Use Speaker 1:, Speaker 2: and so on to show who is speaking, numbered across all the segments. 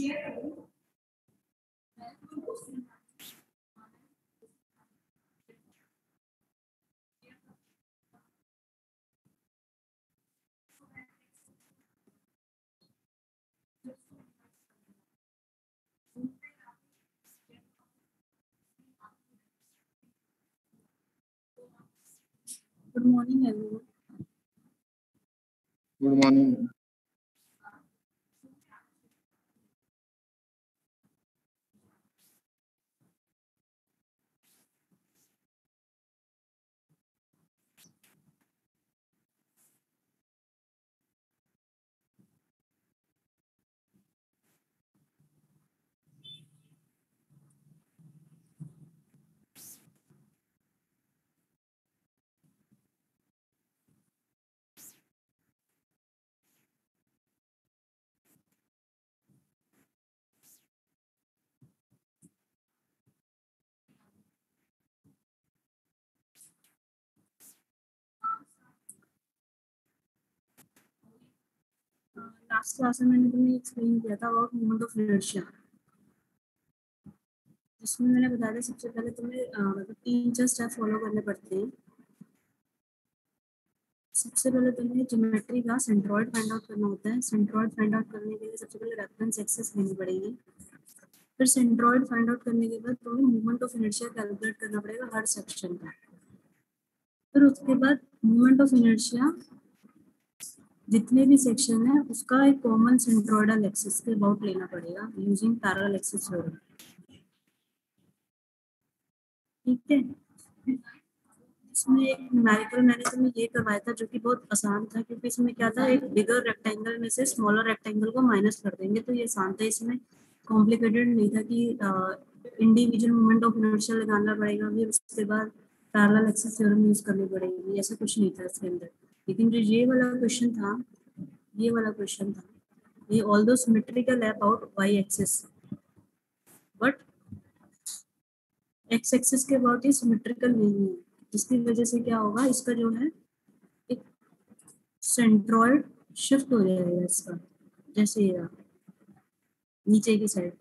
Speaker 1: Good morning, everyone.
Speaker 2: Good morning.
Speaker 1: Last class में मैंने तुम्हें एक्सप्लेन किया था अबाउट मोमेंट ऑफ इनर्शिया, जिसमें मैंने बताया था सबसे पहले तुम्हें मतलब 3-4 स्टेप फॉलो करने पड़ते हैं। सबसे पहले तुम्हें ज्योमेट्री का सेंट्रॉइड फाइंड आउट करना होता है। सेंट्रॉइड फाइंड आउट करने के लिए सबसे पहले रेफरेंस एक्सिस लेनी पड़ेगी। फिर सेंट्रॉइड फाइंड आउट करने के बाद तुम्हें मोमेंट ऑफ इनर्शिया कैलकुलेट करना पड़ेगा हर सेक्शन का। फिर उसके बाद मोमेंट ऑफ इनर्शिया जितने भी सेक्शन है उसका एक कॉमन सेंट्रोइडल एक्सिस के अबाउट लेना पड़ेगा यूजिंग पैरेलल एक्सिस थ्योरम। ठीक है, इसमें एक न्यूमेरिकल मैंने तुम्हें ये करवाया था जो कि बहुत आसान था, क्योंकि इसमें क्या था, एक बिगर रेक्टेंगल में से स्मॉलर रेक्टेंगल को माइनस कर देंगे, तो ये आसान था। इसमें कॉम्प्लिकेटेड नहीं था कि इंडिविजुअल मोमेंट ऑफ इनर्शिया लगाना पड़ेगा, फिर उसके बाद पैरेलल एक्सिस थ्योरम यूज करनी पड़ेगी, ऐसा कुछ नहीं था इसके अंदर। लेकिन जो ये वाला क्वेश्चन था, ये ऑल्दो सिमेट्रिकल है about y axis, but x axis के अबाउट ये सिमेट्रिकल नहीं है, जिसकी वजह से क्या होगा, इसका जो है एक सेंट्रॉइड शिफ्ट हो जाएगा इसका, जैसे ये नीचे की साइड।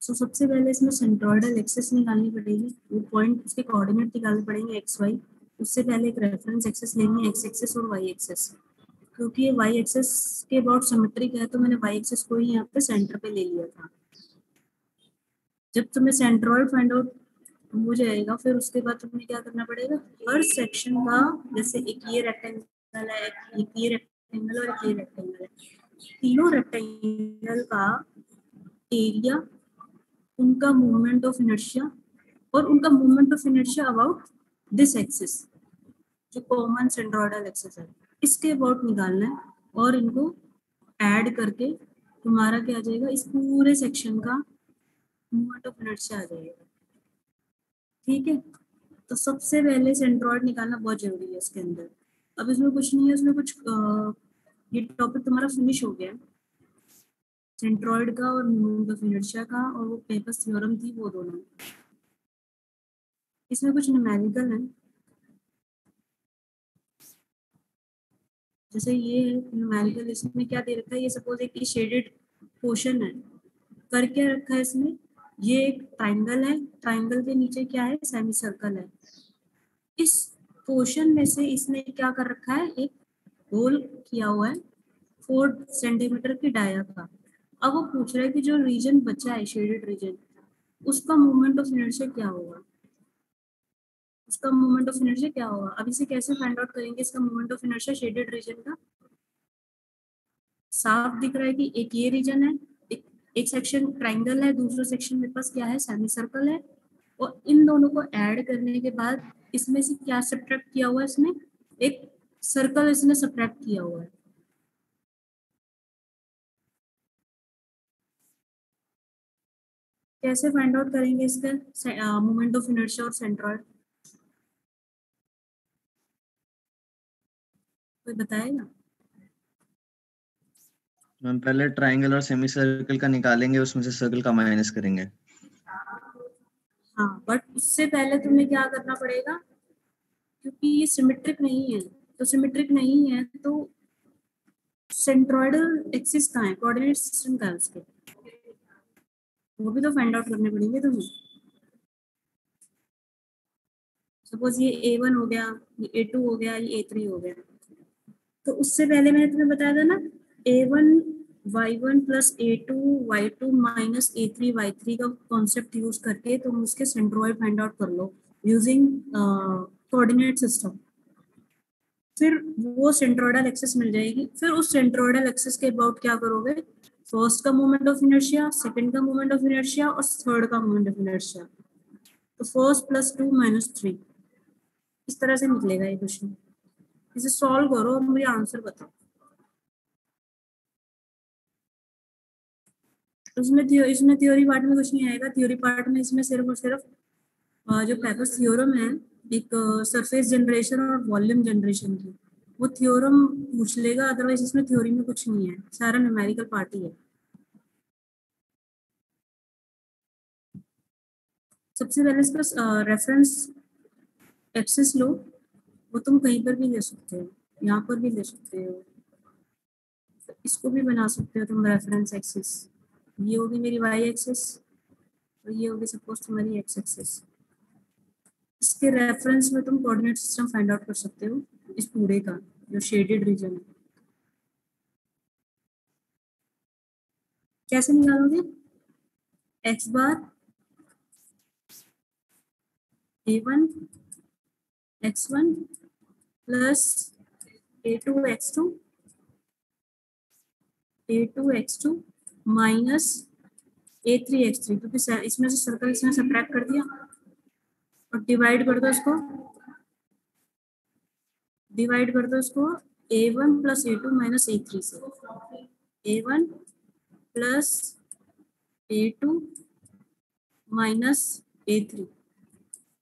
Speaker 1: सो सबसे पहले इसमें सेंट्रॉइडल एक्सिस निकालनी पड़ेगी, वो पॉइंट उसके कोऑर्डिनेट निकालने पड़ेंगे एक्स वाई। उससे पहले एक रेफरेंस एक्सिस लेनी है, एक्स एक्सिस और वाई एक्सिस। क्योंकि ये वाई एक्सिस के अबाउट सिमेट्रिक है, तो मैंने वाई एक्सिस को ही यहाँ पे सेंटर पे ले लिया था। जब तुम्हें सेंट्रॉइड फाइंड आउट हो जाएगा, फिर उसके बाद तुम्हें क्या करना पड़ेगा, हर सेक्शन का, जैसे एक ये रेक्टेंगल है, एक ये रेक्टेंगल और एक ये रेक्टेंगल है, तीनों रेक्टेंगल का एरिया, उनका मोमेंट ऑफ इनर्शिया और उनका moment of inertia about this axis, जो कॉमन सेंट्रोइडल एक्सिस है, इसके अबाउट निकालना है, और इनको ऐड करके तुम्हारा क्या आ जाएगा, इस पूरे सेक्शन का मोमेंट ऑफ इनर्शिया आ जाएगा। ठीक है, तो सबसे पहले सेंट्रॉइड निकालना बहुत जरूरी है इसके अंदर। अब इसमें कुछ नहीं है, इसमें कुछ ये टॉपिक तुम्हारा फिनिश हो गया है, सेंट्रॉइड का और मोमेंट ऑफ इनर्शिया का, और वो पेपर्स थ्योरम थी वो दोनों। इसमें कुछ न्यूमेरिकल है, जैसे ये है न्यूमेरिकल। इसमें क्या दे रखा है, ये सपोज एक शेडेड पोर्शन है, कर क्या रखा है इसमें, ये एक ट्राइंगल है, ट्राइंगल के नीचे क्या है, सेमी सर्कल है। इस पोर्शन में से इसने क्या कर रखा है, एक होल किया हुआ है 4 सेंटीमीटर की डाया का। अब वो पूछ रहा है कि जो रीजन बचा है, शेडेड रीजन, उसका मोमेंट ऑफ इनर्शिया क्या होगा, उसका मोमेंट ऑफ इनर्शिया क्या होगा। अब इसे कैसे फाइंड आउट करेंगे, इसका moment of inertia shaded region का। साफ दिख रहा है कि एक ये रीजन है, एक सेक्शन ट्राइंगल है, दूसरा सेक्शन मेरे पास क्या है, सेमी सर्कल है, और इन दोनों को ऐड करने के बाद इसमें से क्या सब्ट्रैक्ट किया हुआ है, इसने एक सर्कल इसने सब्ट्रैक्ट किया हुआ है। कैसे फाइंड आउट करेंगे इसका मोमेंट ऑफ इनर्शिया और सेंट्रॉइड, कोई बताएगा।
Speaker 2: मैम पहले ट्राइंगल और सेमी सर्कल का निकालेंगे, उसमें से सर्कल का माइनस करेंगे।
Speaker 1: हाँ, बट उससे पहले तुम्हें क्या करना पड़ेगा, क्योंकि ये सिमेट्रिक नहीं है, तो सिमेट्रिक नहीं है तो सेंट्रॉइडल एक्सिस कहाँ है, कोऑर्डिनेट सिस्टम कहाँ है उसके, वो भी तो फाइंड आउट करने पड़ेंगे तुम्हें। सपोज ये A1 हो गया, ये A2 हो गया, ये A3 हो गया। तो उससे पहले मैंने तुम्हें बताया था ना, A1 Y1 plus A2 Y2 minus A3 Y3 का कॉन्सेप्ट यूज करके तुम उसके सेंट्रोइड फाइंड आउट कर लो यूजिंग कोऑर्डिनेट सिस्टम। फिर वो सेंट्रोइडल एक्सिस मिल जाएगी। फिर उस सेंट्रोइडल एक्सिस के अबाउट क्या करोगे, फर्स्ट का मोमेंट ऑफ इनर्शिया, सेकंड का मोमेंट ऑफ इनर्शिया और थर्ड का मोमेंट ऑफ इनर्शिया। तो फर्स्ट प्लस 2 माइनस 3, इस तरह से निकलेगा ये क्वेश्चन। इसे सॉल्व करो और मुझे आंसर बताओ। इसमें थ्योरी पार्ट में कुछ नहीं आएगा। थ्योरी पार्ट में इसमें सिर्फ और सिर्फ जो पेपर्स थ्योरम है, एक सरफेस जनरेशन और वॉल्यूम जनरेशन की, वो थ्योरम पूछ लेगा। अदरवाइज इसमें थ्योरी में कुछ नहीं है, सारा न्यूमेरिकल पार्ट ही है। सबसे पहले इसका रेफरेंस एक्सिस लो, वो तुम कहीं पर भी ले सकते हो, यहाँ पर भी ले सकते हो, इसको भी बना सकते हो तुम रेफरेंस एक्सिस। ये होगी मेरी वाई एक्सिस और ये होगी सपोज तुम्हारी एक्स एक्सिस। इसके रेफरेंस में तुम कोऑर्डिनेट सिस्टम फाइंड आउट कर सकते हो इस पूरे का, जो शेडेड रीजन है। कैसे निकालोगे, एक्स बार A1 x1 plus A2 x2 minus A3 x3, क्योंकि इसमें से सर्कल इसमें सब्ट्रैक्ट कर दिया और डिवाइड कर दो इसको, A1 plus A2 minus A3 से। A1 plus A2 minus A3।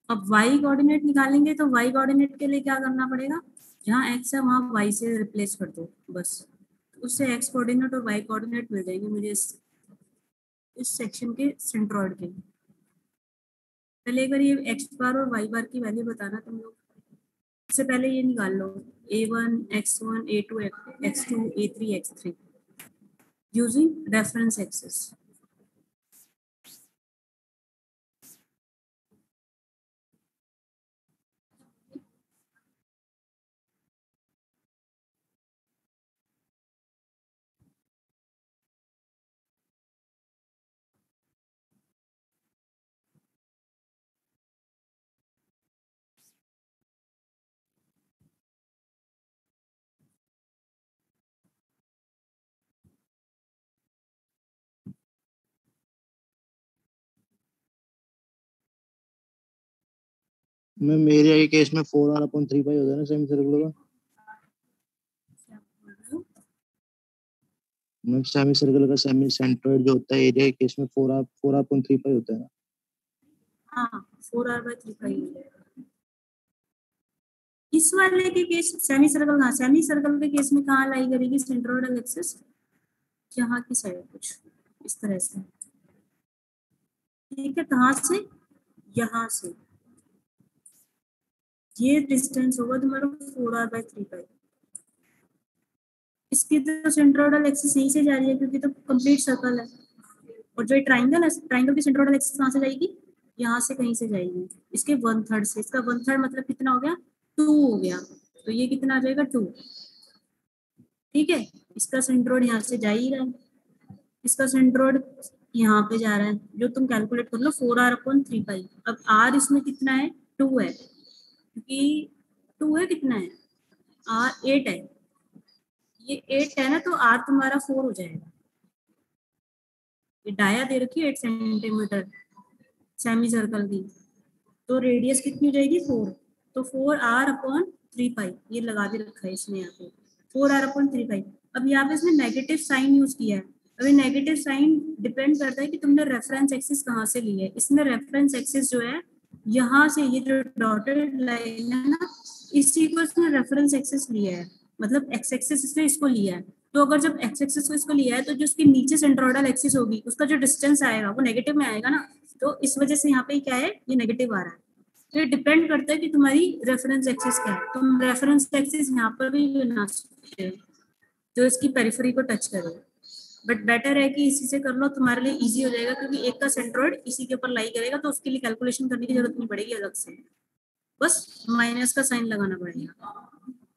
Speaker 1: अब y कोऑर्डिनेट निकालेंगे तो y कोऑर्डिनेट के लिए क्या करना पड़ेगा, जहाँ x है वहाँ y से रिप्लेस कर दो बस, उससे x कोऑर्डिनेट और y कोऑर्डिनेट मिल जाएंगे मुझे इस सेक्शन के सेंट्रॉइड के। पहले एक बार ये x बार और y बार की वैल्यू बताना तुम लोग। इससे पहले ये निकाल लो A1 x1 A2 x2 A3 x3 using reference axis.
Speaker 3: मैं मेरे केस में 4r/3π होता है ना सेमी सर्कल का। मैं सेमी सर्कल का सेमी सेंट्रोइड जो होता है एरिया के केस में 4r/3π होता है ना।
Speaker 1: हाँ 4r/3π। इस वाले के केस सेमी सर्कल, हाँ सेमी सर्कल के केस में कहाँ लाई करेगी सेंट्रोइडल एक्सिस, यहाँ की साइड कुछ इस तरह से। ठीक है, कहाँ से, यहाँ से। ये डिस्टेंस होगा तुम्हारा 4r/3π। इसकी तो सेंट्रोइडल एक्सिस यहीं से जा रही है क्योंकि तो कंप्लीट सर्कल है। और जो ट्राइंगल है, ट्राइंगल की सेंट्रोइडल एक्सिस कहाँ से जाएगी, यहाँ से कहीं से जाएगी, इसके 1/3 से। इसका 1/3 मतलब कितना हो गया, 2 हो गया। तो ये कितना आ जाएगा, 2। ठीक है, इसका सेंट्रोइड यहाँ से जा ही रहा है, इसका सेंट्रोइड यहाँ पे जा रहा है, जो तुम कैलकुलेट कर लो 4r/3π। अब r इसमें कितना है, 2 है, क्योंकि 2 है, कितना है r 8 है, ये 8 है ना, तो r तुम्हारा 4 हो जाएगा। ये डाया दे रखी है 8 सेंटीमीटर सेमी सर्कल की, तो रेडियस कितनी हो जाएगी, 4। तो 4r/3π ये लगा दे रखा है इसमें, यहाँ पे 4r/3π। अब यहाँ पे इसने नेगेटिव साइन यूज किया है। अभी नेगेटिव साइन डिपेंड करता है कि तुमने रेफरेंस एक्सिस कहाँ से ली है। इसमें रेफरेंस एक्सिस जो है यहाँ से, ये जो डॉटेड लाइन है ना, इसी को इसने रेफरेंस एक्सिस लिया है, मतलब एक्स एक्सिस इसने इसको लिया है। तो अगर जब एक्स एक्सिस को इसको लिया है तो जो उसके नीचे सेंट्रोइडल एक्सिस होगी उसका जो डिस्टेंस आएगा वो नेगेटिव में आएगा ना, तो इस वजह से यहाँ पे क्या है, ये नेगेटिव आ रहा है। तो ये डिपेंड करता है कि तुम्हारी रेफरेंस एक्सिस क्या है। तुम रेफरेंस एक्सिस यहाँ पर भी बना सकते हो जो इसकी पेरिफेरी को टच करे। बट बेटर है कि इसी से कर लो, तुम्हारे लिए इजी हो जाएगा, क्योंकि एक का सेंट्रोइड इसी के ऊपर लाई करेगा, तो उसके लिए कैलकुलेशन करने की जरूरत नहीं पड़ेगी अलग से, बस माइनस का साइन लगाना पड़ेगा।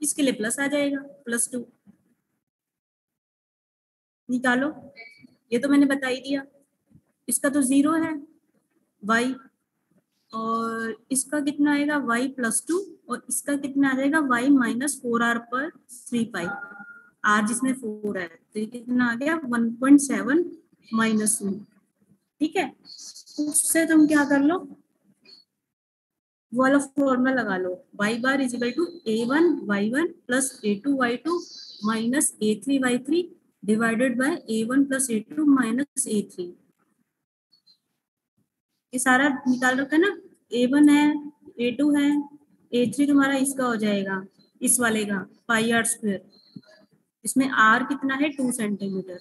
Speaker 1: इसके लिए प्लस आ जाएगा, +2 निकालो। ये तो मैंने बता ही दिया। इसका तो 0 है y, और इसका कितना आएगा y +2, और इसका कितना आ जाएगा y -4r पर 3π, r जिसमें 4 है, तो ये कितना आ गया 1.7 -1। ठीक है, उससे तुम क्या कर लो, वो वाला फॉर्मूला लगा लो, y bar is equal to a1 y1 plus a2 y2 minus a3 y3 divided by a1 plus a2 minus a3। ये सारा निकाल रखा है ना, a1 है, a2 है, a3 तुम्हारा इसका हो जाएगा, इस वाले का πr²। इसमें r कितना है 2 सेंटीमीटर।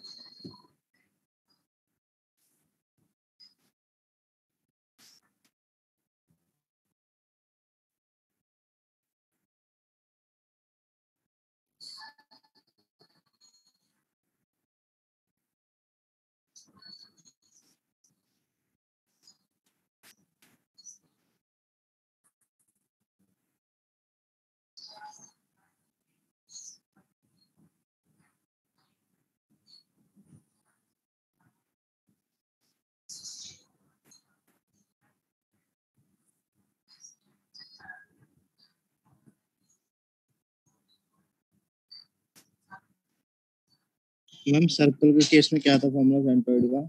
Speaker 3: मैम सर्कल के केस में क्या था फॉर्मूला सेंट्रोइड का?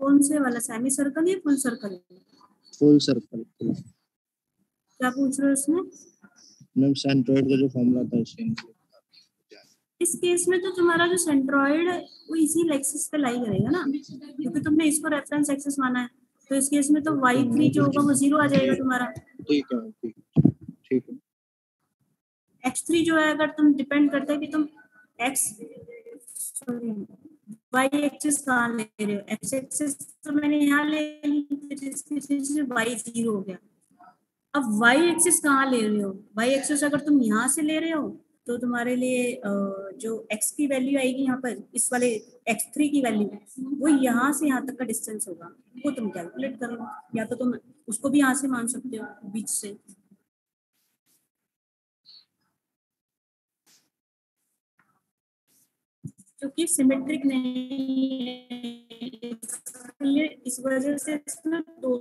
Speaker 1: कौन से वाला, सेमी सर्कल या फुल सर्कल?
Speaker 3: Full circle.
Speaker 1: क्या पूछ रहे हो उसमें?
Speaker 3: मैम सेंट्रोइड का जो फॉर्मूला था उसके
Speaker 1: इस केस में तो तुम्हारा जो सेंट्रॉइड है वो इसी एक्सिस पे लाई करेगा ना, क्योंकि तुमने इसको रेफरेंस एक्सिस माना है, तो इस केस में तो y3 जो होगा वो 0 आ जाएगा तुम्हारा।
Speaker 3: ठीक है, ठीक है।
Speaker 1: x3 जो है, अगर तुम डिपेंड करता है कि तुम x y एक्सिस कहाँ ले रहे हो, x एक्सिस तो मैंने यहाँ ले ली, y 0 हो गया। अब y एक्सिस कहाँ ले रहे हो, y एक्सिस अगर तुम यहाँ से ले रहे हो तो तुम्हारे लिए जो x की वैल्यू आएगी यहाँ पर, इस वाले x3 की वैल्यू, वो यहाँ से यहाँ तक का डिस्टेंस होगा, वो तुम कैलकुलेट कर लो, या तो तुम उसको भी यहाँ से मान सकते हो बीच से। क्योंकि सिमेट्रिक नहीं है, इस वजह से इसमें दो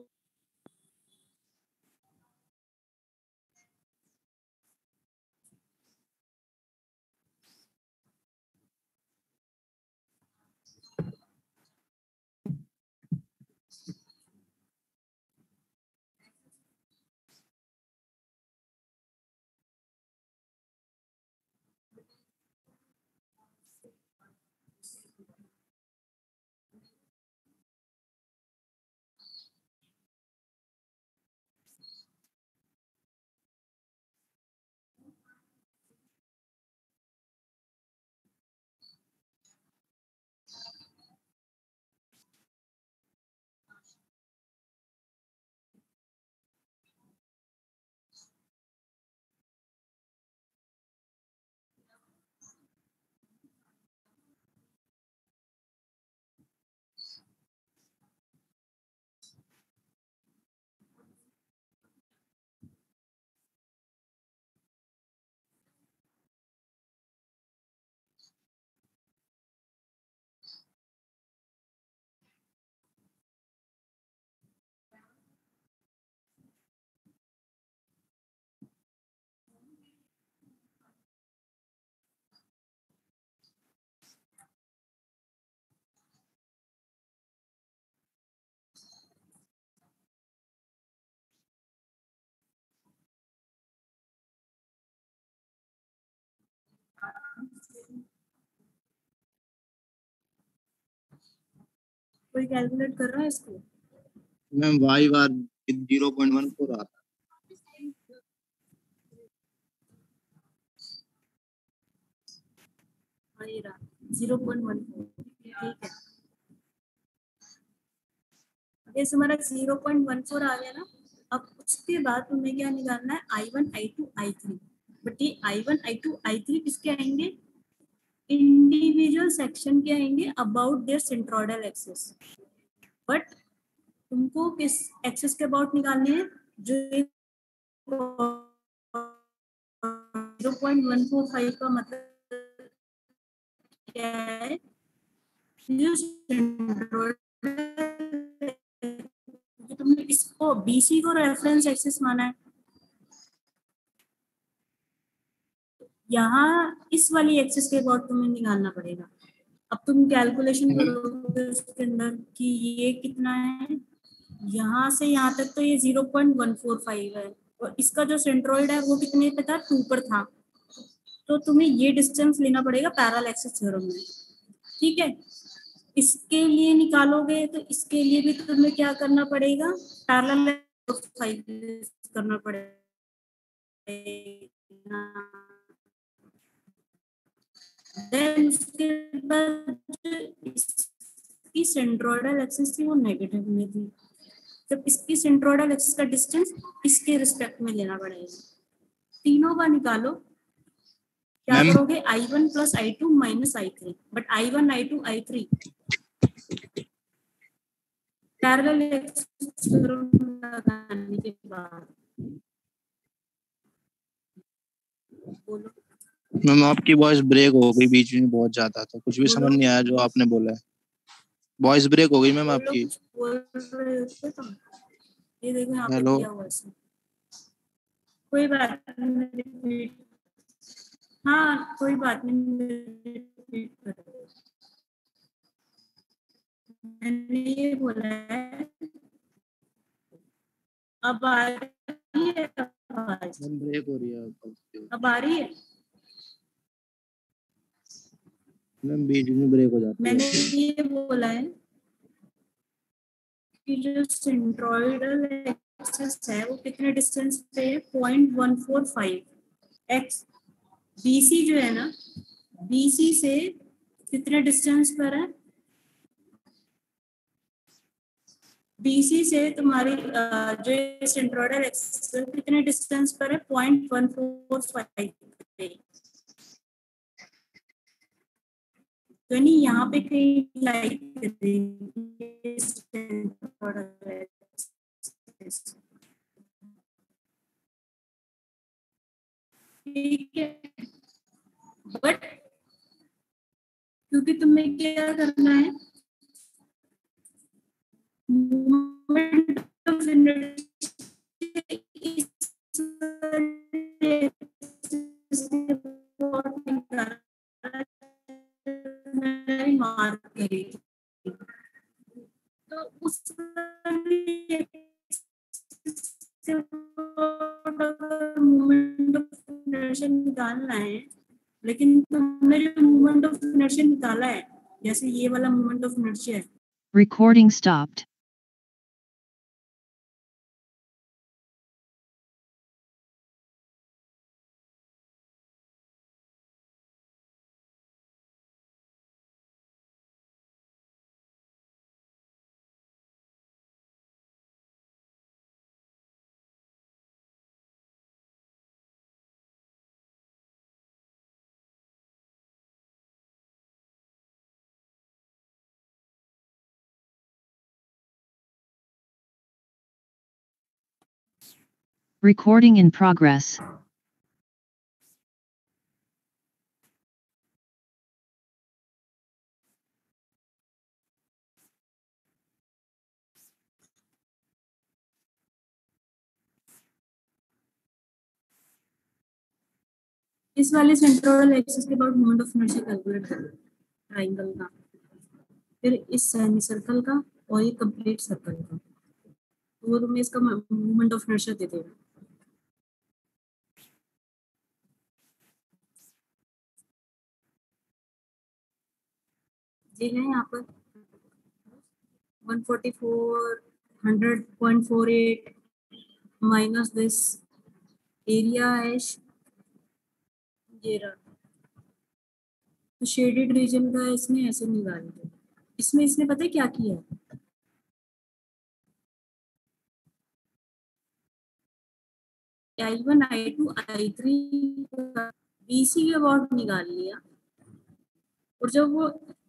Speaker 1: कोई कैलकुलेट कर रहा है इसको?
Speaker 3: मैम y बार 0.14 आता है।
Speaker 1: हाँ, ये रहा 0.14। ठीक है, अब तुम्हारा 0.14 आ गया ना। अब उसके बाद तुम्हें क्या निकालना है, I1 I2 I3। बट ये I1 I2 I3 किसके आएंगे, इंडिविजुअल सेक्शन के आएंगे about their centroidal axis, but तुमको किस एक्सिस के अबाउट निकालने हैं, जो 0.145 का मतलब क्या है, जो तुमने इसको बीसी को रेफरेंस एक्सिस माना है, यहाँ इस वाली एक्सिस के अबाउट तुम्हें निकालना पड़ेगा। अब तुम कैलकुलेशन करोगे उसके अंदर कि ये कितना है, यहाँ से यहाँ तक तो ये 0.145 है, और इसका जो सेंट्रोइड है वो कितने पे था, 2 पर था, तो तुम्हें ये डिस्टेंस लेना पड़ेगा पैरेलल एक्सिस थ्योरम में। ठीक है, इसके लिए निकालोगे तो इसके लिए भी तुम्हें क्या करना पड़ेगा, पैरेलल करना पड़ेगा। देन उसके बाद इसकी सेंट्रोइडल एक्सिस थी वो नेगेटिव में थी, जब इसकी सेंट्रोइडल एक्सिस का डिस्टेंस इसके रिस्पेक्ट में लेना पड़ेगा। तीनों का निकालो, क्या करोगे, I1 plus I2 minus I3, but I1 I2 I3 parallel axis लगाने के बाद बोलो।
Speaker 3: मैम आपकी वॉइस ब्रेक हो गई बीच में बहुत ज्यादा, तो कुछ भी समझ नहीं आया जो आपने बोला है। वॉइस ब्रेक हो गई मैम आपकी।
Speaker 1: ये देखो यहाँ पे
Speaker 3: हेलो
Speaker 1: दिया हुआ है, कोई बात नहीं, हाँ कोई बात नहीं, मैंने ये बोला है। अब आ रही है आवाज?
Speaker 3: ब्रेक हो रही है।
Speaker 1: अब आ रही है?
Speaker 3: मैम बीच में ब्रेक हो जाती है।
Speaker 1: मैंने ये बोला है कि जो सेंट्रोइडल एक्सिस है वो कितने डिस्टेंस पे है, 0.145 एक्स। बीसी जो है ना, बीसी से कितने डिस्टेंस पर है, बीसी से तुम्हारी जो सेंट्रोइडल एक्सिस कितने डिस्टेंस पर है, 0.145 पे। तो नहीं यहाँ पे कहीं लाइक ठीक है, बट क्योंकि तुम्हें क्या करना है, मोमेंट ऑफ मार्क करी, तो उस मोमेंट ऑफ इनर्शिया निकालना है, लेकिन तुमने जो मोमेंट ऑफ इनर्शिया निकाला है, जैसे ये वाला मोमेंट ऑफ इनर्शिया है।
Speaker 4: Recording stopped. Recording in progress.
Speaker 1: इस वाले सेंट्रोइडल एक्सिस के बाद मोमेंट ऑफ इनर्शिया कैलकुलेट करो, ट्रायंगल का, फिर इस सेमी सर्कल का और ये कंप्लीट सर्कल का, तो वो तुम्हें इसका मोमेंट ऑफ इनर्शिया दे देगा। ये है यहाँ पर 144 100.48 माइनस दिस एरिया है ये रहा, तो शेडेड रीजन का इसने ऐसे निकाल दिया। इसमें इसने पता है क्या किया है, I1 I2 I3 BC के अबाउट निकाल लिया, और जब वो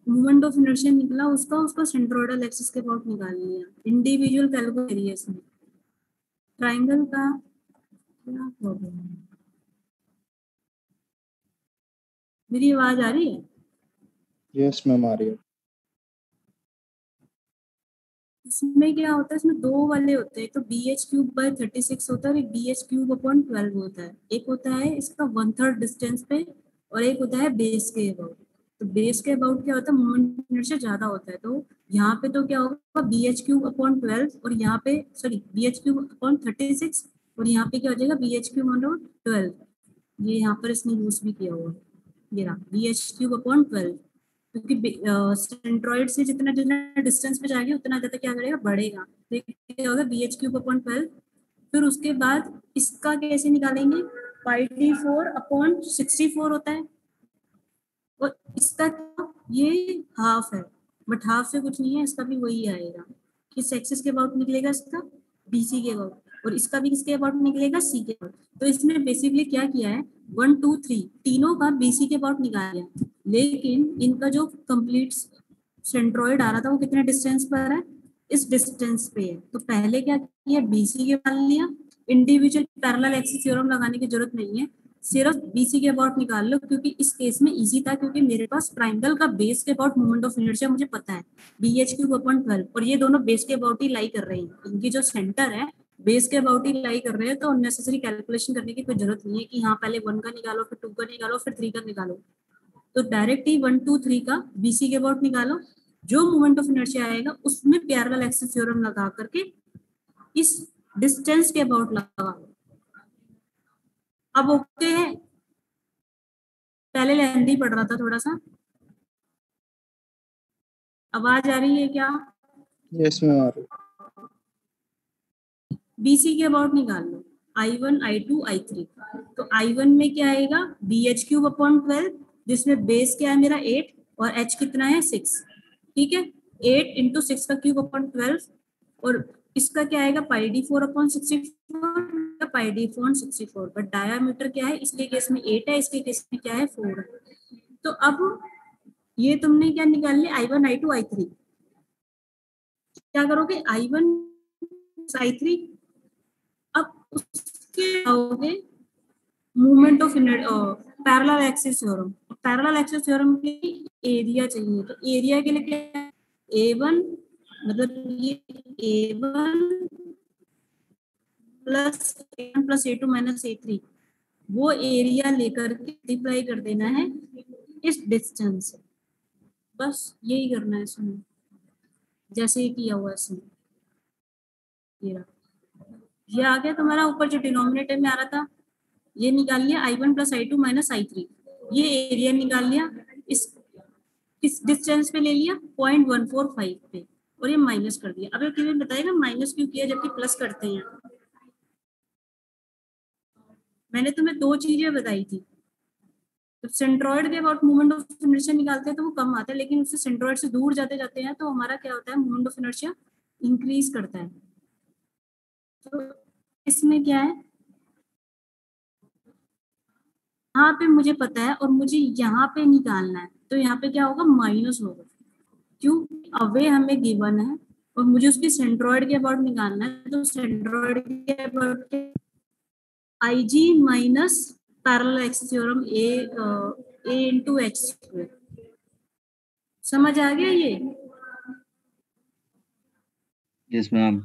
Speaker 1: मोमेंट ऑफ इनर्शिया निकला उसका उसका सेंट्रोइडल एक्सिस के अबाउट निकाल लिया। इंडिविजुअल कैलकुलेट करिए इसमें। ट्राइंगल का क्या प्रॉब्लम है? मेरी आवाज आ रही है?
Speaker 3: यस मैम आ रही है।
Speaker 1: इसमें क्या होता है, इसमें दो वाले होते हैं, तो BH³/36 होता है और एक BH³/12 होता है। एक होता है इसका 1/3 डिस्टेंस पे और एक होता है बेस के अबाउट। तो बेस के अबाउट क्या होता है, मोमेंट इनर्शिया ज्यादा होता है, तो यहाँ पे तो क्या होगा BH³/12 और यहाँ पे सॉरी BH³/36 और यहाँ पे क्या हो जाएगा BH³/12। ये यहाँ पर इसने यूज भी किया हुआ है, ये रहा BH³/12, क्योंकि सेंट्रॉइड से जितना जितना डिस्टेंस पे जाएगी उतना ज्यादा क्या करेगा, बढ़ेगा। तो क्या होगा BH³/12। फिर उसके बाद इसका कैसे निकालेंगे, πd4/64 होता है और इसका ये हाफ है, बट हाफ से कुछ नहीं है, इसका भी वही आएगा। किस एक्सिस के अबाउट निकलेगा इसका, BC के अबाउट, और इसका भी किसके अबाउट निकलेगा, C के अबाउट। तो इसने बेसिकली क्या किया है, 1 2 3 तीनों का BC के अबाउट निकाला, लेकिन इनका जो कंप्लीट सेंट्रॉइड आ रहा था वो कितने डिस्टेंस पर है, इस डिस्टेंस पे है। तो पहले क्या किया, BC के मान लिया। इंडिविजुअल पैरेलल एक्सिस थ्योरम लगाने की जरूरत नहीं है, सिर्फ BC के अबाउट निकाल लो, क्योंकि इस केस में इजी था, क्योंकि मेरे पास ट्राइंगल का बेस के अबाउट मोमेंट ऑफ इनर्शिया मुझे पता है BH³/12 और ये दोनों बेस के अबाउट ही लाई कर रहे हैं। इनकी जो सेंटर है बेस के अबाउट ही लाई कर रहे हैं, तो अननेसेसरी कैलकुलेशन करने की कोई जरूरत नहीं है कि हाँ पहले 1 का निकालो फिर 2 का निकालो फिर 3 का निकालो। तो डायरेक्ट ही 1 2 3 का BC के अबाउट निकालो, जो मोमेंट ऑफ इनर्शिया आएगा उसमें पैरेलल एक्सिस थ्योरम लगा करके इस डिस्टेंस के अबाउट लगा। अब ओके है, पहले लेंदी पढ़ रहा था थोड़ा सा। आवाज आ रही है क्या?
Speaker 3: यस मैम आ रही है।
Speaker 1: BC के अबाउट निकाल लो, I1 I2 I3। तो I1 में क्या आएगा BH³/12, जिसमें बेस क्या है मेरा 8 और H कितना है 6, ठीक है। 8 × 6 का क्यूब/12 और इसका क्या आएगा πd4/64 या πd4/64, बट डायमीटर क्या है, इसके केस में 8 है, इसके केस में क्या है 4 है। तो अब ये तुमने क्या निकाल लिया I1 I2 I3। क्या करोगे I1 I3, अब उसके आओगे movement of parallel axis theorem. Parallel axis theorem के एरिया चाहिए, तो एरिया के लिए क्या, A1 मतलब ये A1 plus A2 minus A3, वो एरिया लेकर के मल्टीप्लाई कर देना है इस डिस्टेंस से। बस यही करना है इसमें, जैसे ही किया हुआ इसमें। ये आ गया तुम्हारा, ऊपर जो डिनोमिनेटर में आ रहा था ये निकाल लिया I1 + I2 - I3, ये एरिया निकाल लिया, इस डिस्टेंस पे ले लिया 0.145 पे और ये माइनस कर दिया। अब ये बताएगा माइनस क्यों किया जबकि प्लस करते हैं। मैंने तुम्हें दो चीजें बताई थी, तो सेंट्रॉइड के अबाउट मोमेंट ऑफ इनर्शिया निकालते हैं तो वो कम आता है, लेकिन उससे सेंट्रॉइड से दूर जाते जाते हैं तो हमारा क्या होता है, मोमेंट ऑफ इनर्शिया इंक्रीज करता है। तो इसमें क्या है, यहाँ पे मुझे पता है और मुझे यहाँ पे निकालना है, तो यहाँ पे क्या होगा, माइनस होगा, क्यों, अवे हमें गिवन है और मुझे उसकी सेंट्रॉइड के अबाउट निकालना है, तो सेंट्रॉइड के about IG minus parallel axis theorem A × H²। समझ आ गया ये?
Speaker 2: Yes ma'am.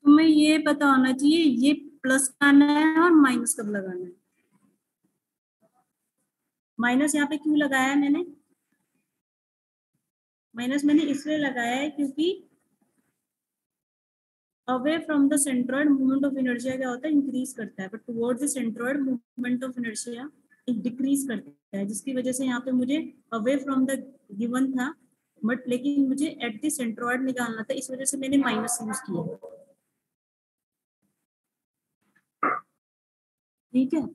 Speaker 1: तुम्हें ये पता होना चाहिए ये प्लस लगाना है और माइनस कब लगाना है। माइनस यहाँ पे क्यों लगाया है मैंने, माइनस मैंने इसलिए लगाया है क्योंकि away from the centroid movement of inertia क्या होता है, इंक्रीज करता है, but towards the centroid movement of inertia decrease करता है, जिसकी वजह से यहाँ पे मुझे अवे फ्रॉम द गिवन था, बट लेकिन मुझे एट द सेंट्रॉइड निकालना था, इस वजह से मैंने माइनस यूज किया। ठीक है,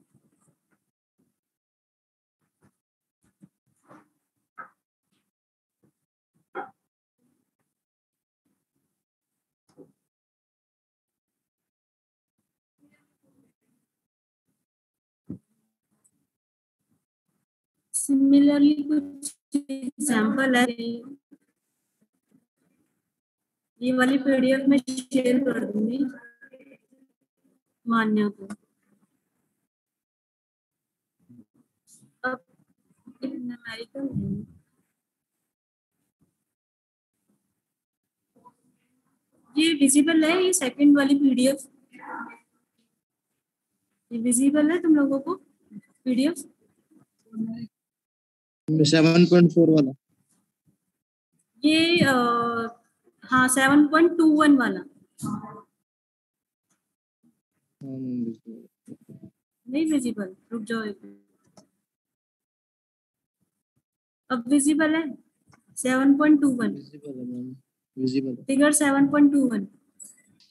Speaker 1: सिमिलरली कुछ एग्जांपल है, ये वाली पीडीएफ में शेयर कर दूंगी मान्या को। अब न्यूमेरिकल है, ये विजिबल है, ये सेकंड वाली पीडीएफ, ये विजिबल है तुम लोगों को पीडीएफ?
Speaker 3: 7.4 वाला।
Speaker 1: ये हाँ 7.21 वाला नहीं विजिबल, रुक जाओ एक मिनट। अब विजिबल है 7.21,
Speaker 3: विजिबल है मैम, विजिबल है।
Speaker 1: फिगर 7.21।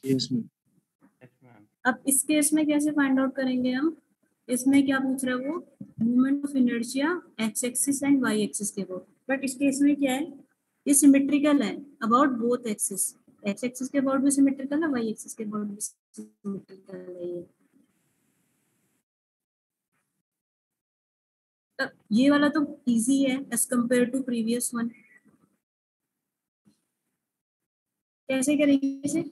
Speaker 3: Yes ma'am.
Speaker 1: अब इस केस में कैसे फाइंड आउट करेंगे हम? इसमें क्या पूछ रहा है वो, moment of inertia x axis and y axis के अबाउट, बट इस केस में क्या है, ये सिमेट्रिकल है about both axis, x axis के अबाउट भी सिमेट्रिकल है, वाई एक्सिस के अबाउट भी सिमेट्रिकल है ये। तो ये वाला तो इजी है as compare to previous one. कैसे करेंगे इसे?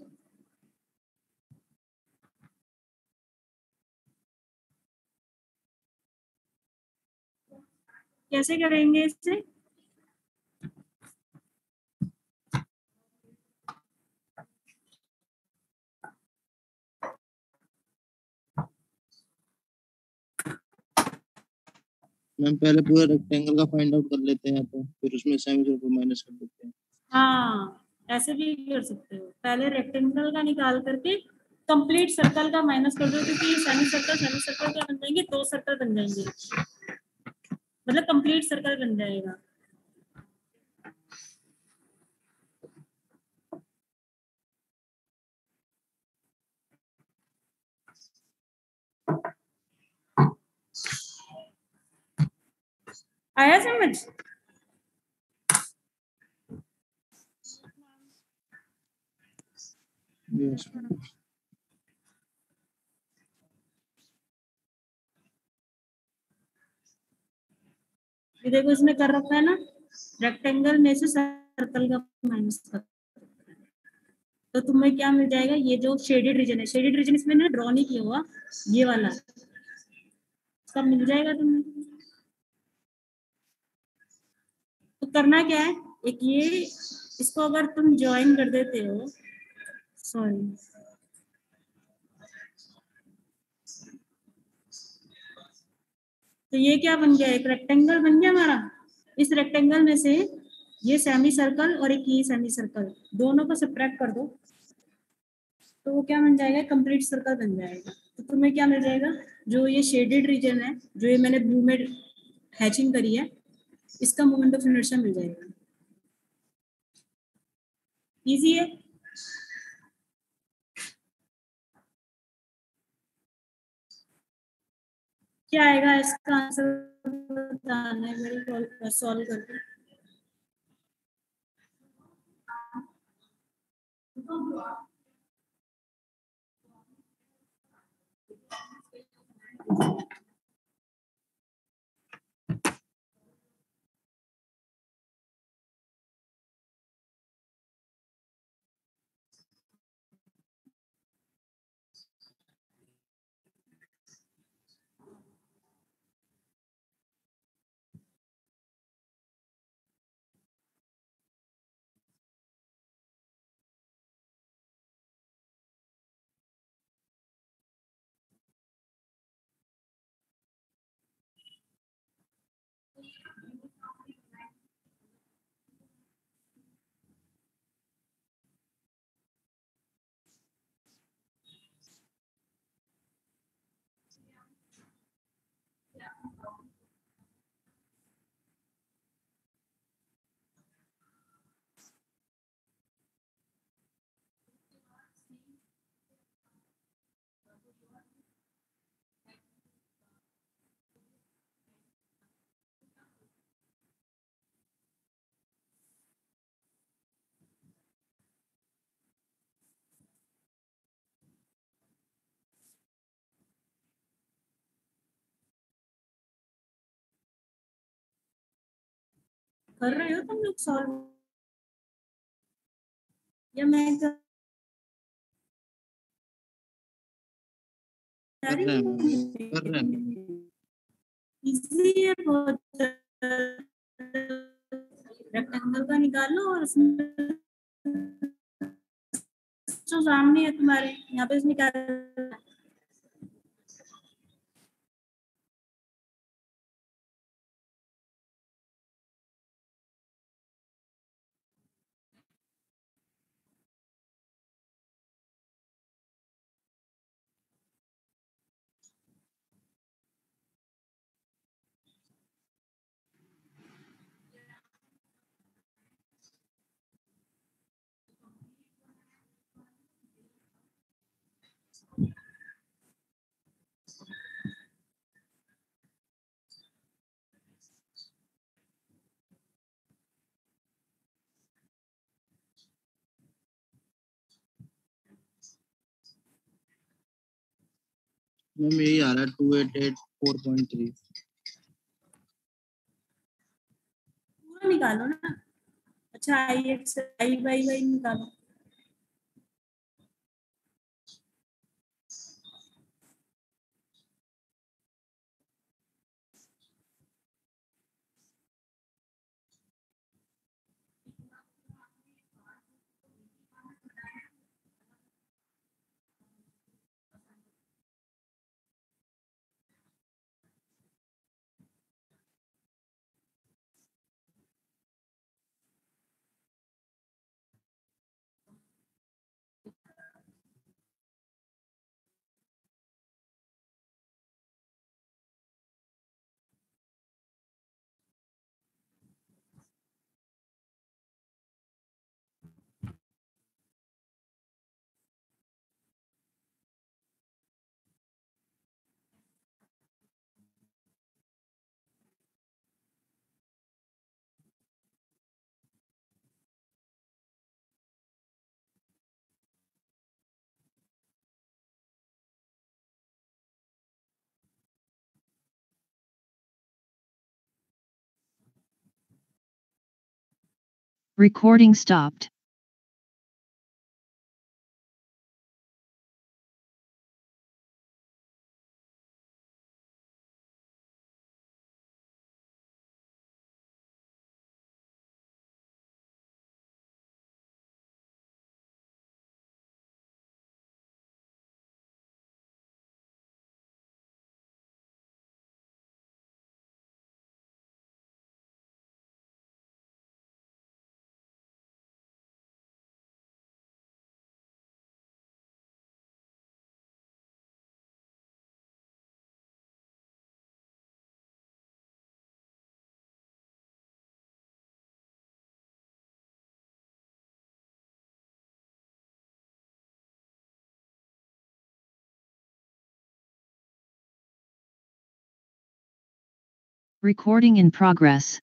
Speaker 1: कैसे करेंगे इसे?
Speaker 3: मैम पहले पूरे रेक्टेंगल का फाइंड आउट कर लेते हैं तो फिर उसमें सेमी सर्कल माइनस कर देते हैं।
Speaker 1: हाँ ऐसे भी कर सकते हो, पहले रेक्टेंगल का निकाल करके कंप्लीट सर्कल का माइनस कर दो, क्योंकि सेमी सर्कल क्या बन जाएंगे, दो सर्कल बन जाएंगे, मतलब कंप्लीट सर्कल बन जाएगा। आया समझ?
Speaker 3: यस
Speaker 1: ये देखो इसमें कर रखा है ना, रेक्टेंगल में से सर्कल का माइनस कर, तो तुम्हें क्या मिल जाएगा, ये जो शेडेड रीजन है, शेडेड रीजन इसमें ना ड्रॉ नहीं किया हुआ, ये वाला सब मिल जाएगा तुम्हें। तो करना क्या है, एक ये इसको अगर तुम ज्वाइन कर देते हो, सॉरी तो ये क्या बन गया, एक रेक्टेंगल बन गया हमारा। इस रेक्टेंगल में से ये सेमी सर्कल और एक ये सेमी सर्कल, दोनों को सब्ट्रैक्ट कर दो तो वो क्या बन जाएगा, कंप्लीट सर्कल बन जाएगा। तो तुम्हें क्या मिल जाएगा, जो ये शेडेड रीजन है, जो ये मैंने ब्लू में हैचिंग करी है, इसका मोमेंट ऑफ इनर्शिया मिल जाएगा। इजी है। क्या आएगा इसका आंसर बताना है मेरे, सॉल्व करके। कर रहे हो तुम लोग सॉल्व या मैं कर
Speaker 3: कर रहे हैं मैम, कर रहे हैं।
Speaker 1: इजी है बहुत। रेक्टेंगल का निकालो और उसमें जो सामने है तुम्हारे यहाँ पे निकाल।
Speaker 3: मैम यही आ रहा है 2884.3।
Speaker 1: पूरा निकालो ना। अच्छा आई एक्स आई वाई वाई निकालो।
Speaker 4: Recording stopped. Recording in progress.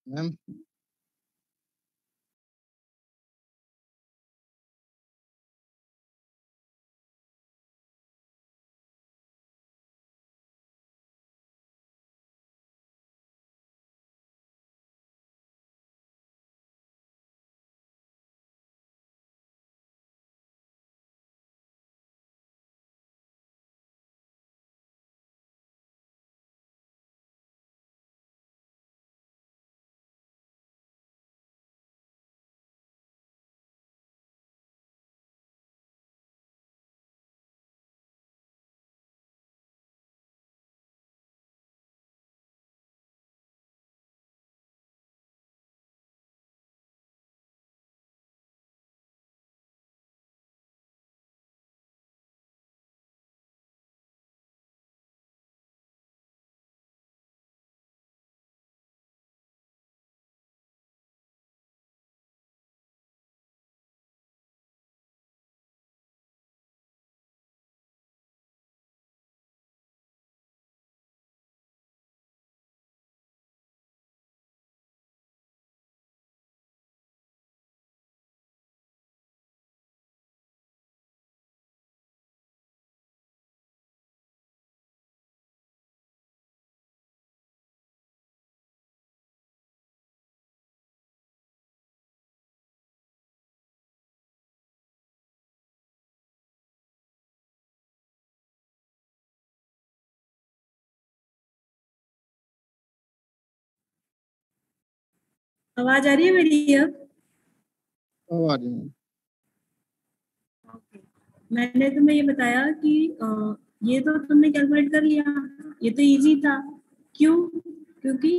Speaker 3: Ma'am
Speaker 1: आवाज आ रही है मेरी अब?
Speaker 3: आ रही है।
Speaker 1: मैंने तुम्हें ये बताया कि ये तो तुमने कैलकुलेट कर लिया, ये तो इजी था। क्यों? क्योंकि